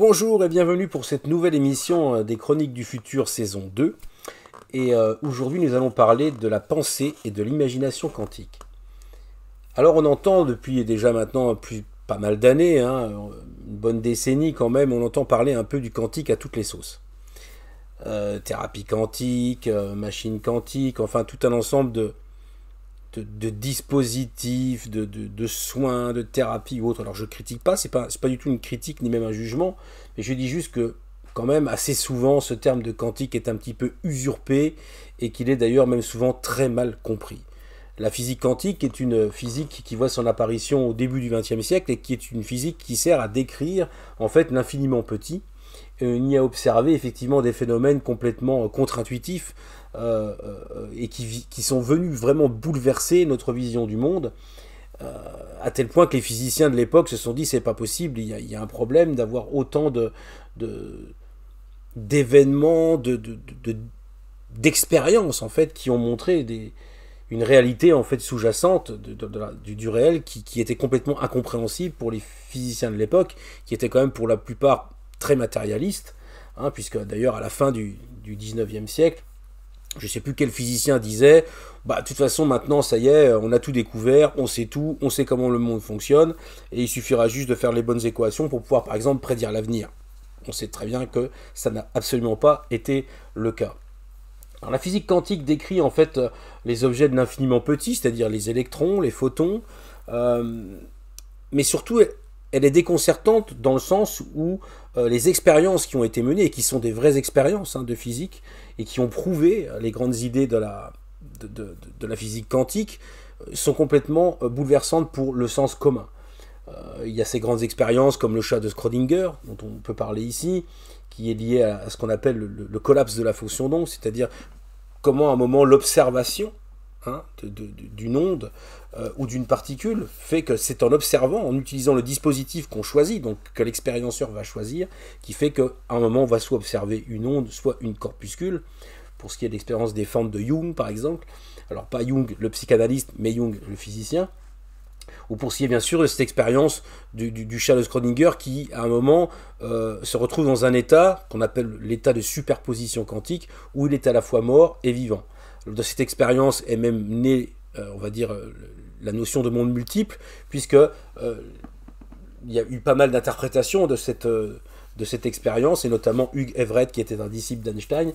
Bonjour et bienvenue pour cette nouvelle émission des Chroniques du Futur saison 2. Et aujourd'hui nous allons parler de la pensée et de l'imagination quantique. Alors on entend depuis déjà maintenant pas mal d'années, une bonne décennie quand même, on entend parler un peu du quantique à toutes les sauces. Thérapie quantique, machine quantique, enfin tout un ensemble de dispositifs, de soins, de thérapie ou autre. Alors je critique pas, c'est pas du tout une critique ni même un jugement, mais je dis juste que quand même assez souvent ce terme de quantique est un petit peu usurpé et qu'il est d'ailleurs même souvent très mal compris. La physique quantique est une physique qui voit son apparition au début du XXe siècle et qui est une physique qui sert à décrire en fait l'infiniment petit. On y a observé effectivement des phénomènes complètement contre-intuitifs et qui sont venus vraiment bouleverser notre vision du monde, à tel point que les physiciens de l'époque se sont dit c'est pas possible, il y a un problème d'avoir autant d'événements, d'expériences en fait qui ont montré une réalité en fait sous-jacente du réel qui était complètement incompréhensible pour les physiciens de l'époque, qui étaient quand même pour la plupart très matérialistes, puisque d'ailleurs à la fin du 19e siècle, je ne sais plus quel physicien disait, de toute façon maintenant ça y est, on a tout découvert, on sait tout, on sait comment le monde fonctionne, et il suffira juste de faire les bonnes équations pour pouvoir par exemple prédire l'avenir. On sait très bien que ça n'a absolument pas été le cas. Alors, la physique quantique décrit en fait les objets de l'infiniment petit, c'est-à-dire les électrons, les photons, mais surtout elle est déconcertante dans le sens où les expériences qui ont été menées, et qui sont des vraies expériences de physique, et qui ont prouvé les grandes idées de la physique quantique, sont complètement bouleversantes pour le sens commun. Il y a ces grandes expériences comme le chat de Schrödinger, dont on peut parler ici, qui est lié à ce qu'on appelle le collapse de la fonction d'onde, c'est-à-dire comment à un moment l'observation d'une onde ou d'une particule fait que c'est en observant, en utilisant le dispositif qu'on choisit, donc que l'expérienceur va choisir, qui fait qu'à un moment on va soit observer une onde, soit une corpuscule, pour ce qui est de l'expérience des fentes de Jung par exemple, alors pas Jung le psychanalyste, mais Jung le physicien, ou pour ce qui est bien sûr de cette expérience du chat de Schrödinger qui, à un moment, se retrouve dans un état qu'on appelle l'état de superposition quantique, où il est à la fois mort et vivant. De cette expérience est même née, on va dire, la notion de monde multiple, puisque il y a eu pas mal d'interprétations de cette expérience, et notamment Hugh Everett, qui était un disciple d'Einstein,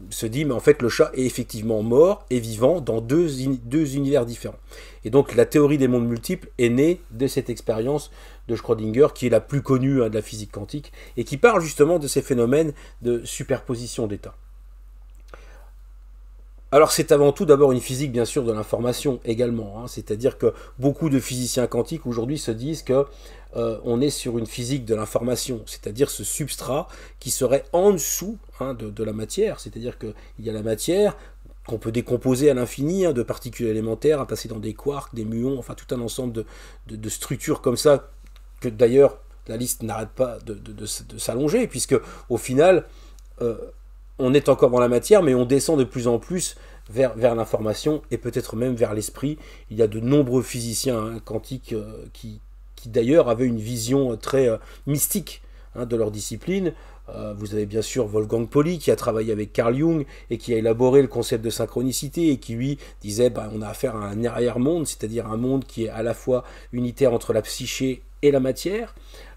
se dit, mais en fait, le chat est effectivement mort et vivant dans deux univers différents. Et donc, la théorie des mondes multiples est née de cette expérience de Schrödinger, qui est la plus connue de la physique quantique, et qui parle justement de ces phénomènes de superposition d'états. Alors c'est avant tout d'abord une physique bien sûr de l'information également, c'est-à-dire que beaucoup de physiciens quantiques aujourd'hui se disent que on est sur une physique de l'information, c'est-à-dire ce substrat qui serait en dessous de la matière, c'est-à-dire qu'il y a la matière qu'on peut décomposer à l'infini, de particules élémentaires à passer dans des quarks, des muons, enfin tout un ensemble de structures comme ça, que d'ailleurs la liste n'arrête pas de s'allonger, puisque au final on est encore dans la matière, mais on descend de plus en plus vers l'information et peut-être même vers l'esprit. Il y a de nombreux physiciens quantiques qui d'ailleurs avaient une vision très mystique de leur discipline. Vous avez bien sûr Wolfgang Pauli qui a travaillé avec Carl Jung et qui a élaboré le concept de synchronicité et qui lui disait on a affaire à un arrière-monde, c'est-à-dire un monde qui est à la fois unitaire entre la psyché et la matière.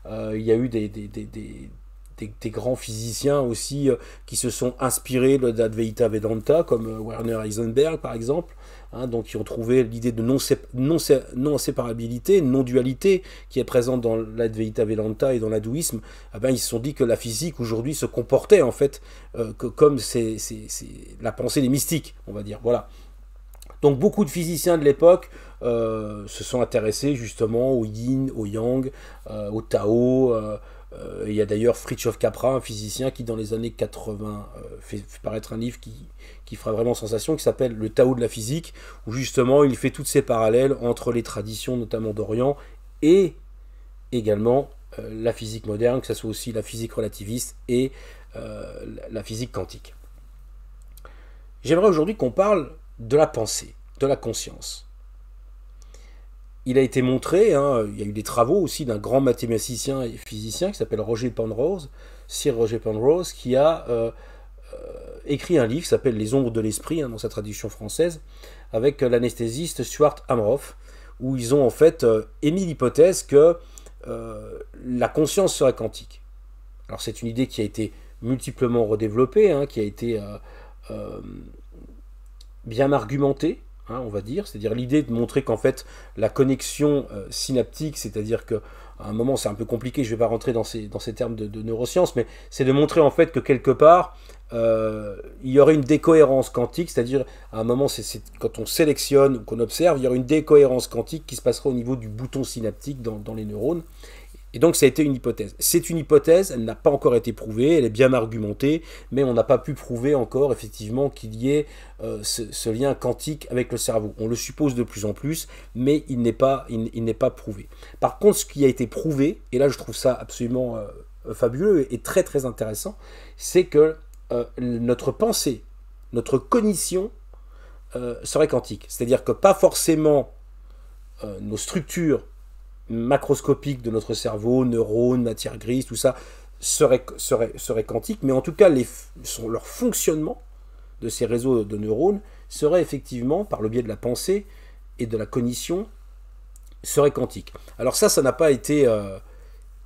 Il y a eu des grands physiciens aussi qui se sont inspirés de l'Advaita Vedanta, comme Werner Heisenberg par exemple, donc qui ont trouvé l'idée de non-séparabilité, non-dualité qui est présente dans l'Advaita Vedanta et dans l'hindouisme. Ils se sont dit que la physique aujourd'hui se comportait en fait comme c'est la pensée des mystiques, on va dire. Voilà. Donc beaucoup de physiciens de l'époque se sont intéressés justement au yin, au yang, au Tao. Il y a d'ailleurs Fritjof Capra, un physicien qui dans les années 80 fait paraître un livre qui fera vraiment sensation, qui s'appelle Le Tao de la physique, où justement il fait toutes ces parallèles entre les traditions notamment d'Orient et également la physique moderne, que ce soit aussi la physique relativiste et la physique quantique. J'aimerais aujourd'hui qu'on parle de la pensée, de la conscience. il a été montré, hein, il y a eu des travaux aussi d'un grand mathématicien et physicien qui s'appelle Roger Penrose, Sir Roger Penrose, qui a écrit un livre qui s'appelle Les ombres de l'esprit, hein, dans sa traduction française, avec l'anesthésiste Stuart Amroff, où ils ont en fait émis l'hypothèse que la conscience serait quantique. Alors c'est une idée qui a été multiplement redéveloppée, hein, qui a été bien argumentée, hein, on va dire, c'est-à-dire l'idée de montrer qu'en fait la connexion synaptique, c'est-à-dire que à un moment c'est un peu compliqué, je ne vais pas rentrer dans ces termes de neurosciences, mais c'est de montrer en fait que quelque part il y aurait une décohérence quantique, c'est-à-dire à un moment quand on sélectionne ou qu'on observe, il y aurait une décohérence quantique qui se passerait au niveau du bouton synaptique dans les neurones. Et donc ça a été une hypothèse. C'est une hypothèse, elle n'a pas encore été prouvée, elle est bien argumentée, mais on n'a pas pu prouver encore effectivement qu'il y ait ce lien quantique avec le cerveau. On le suppose de plus en plus, mais il n'est pas prouvé. Par contre, ce qui a été prouvé, et là je trouve ça absolument fabuleux et très très intéressant, c'est que notre pensée, notre cognition serait quantique. C'est-à-dire que pas forcément nos structures macroscopiques de notre cerveau, neurones, matière grise, tout ça, serait quantique, mais en tout cas, leur fonctionnement de ces réseaux de neurones serait effectivement, par le biais de la pensée et de la cognition, serait quantique. Alors ça n'a pas été...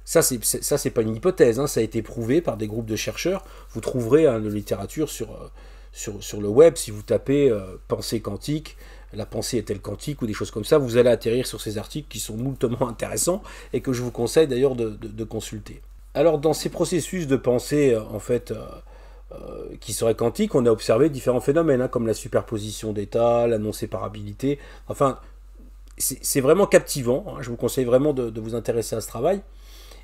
ça, c'est pas une hypothèse, hein, ça a été prouvé par des groupes de chercheurs. Vous trouverez une littérature sur le web, si vous tapez pensée quantique, la pensée est-elle quantique ou des choses comme ça, vous allez atterrir sur ces articles qui sont moultement intéressants et que je vous conseille d'ailleurs de consulter. Alors dans ces processus de pensée en fait qui seraient quantiques, on a observé différents phénomènes, hein, comme la superposition d'états, la non-séparabilité, enfin c'est vraiment captivant, hein, je vous conseille vraiment de vous intéresser à ce travail.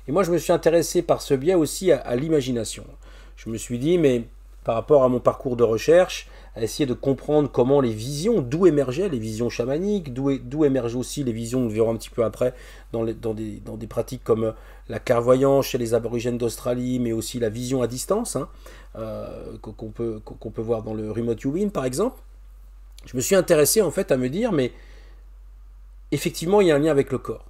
Et moi je me suis intéressé par ce biais aussi à l'imagination. Je me suis dit, mais par rapport à mon parcours de recherche, à essayer de comprendre comment les visions, d'où émergeaient les visions chamaniques, d'où émergent aussi les visions, nous verrons un petit peu après, dans des pratiques comme la clairvoyance chez les aborigènes d'Australie, mais aussi la vision à distance, hein, qu'on peut voir dans le remote viewing par exemple. Je me suis intéressé en fait à me dire, mais effectivement il y a un lien avec le corps.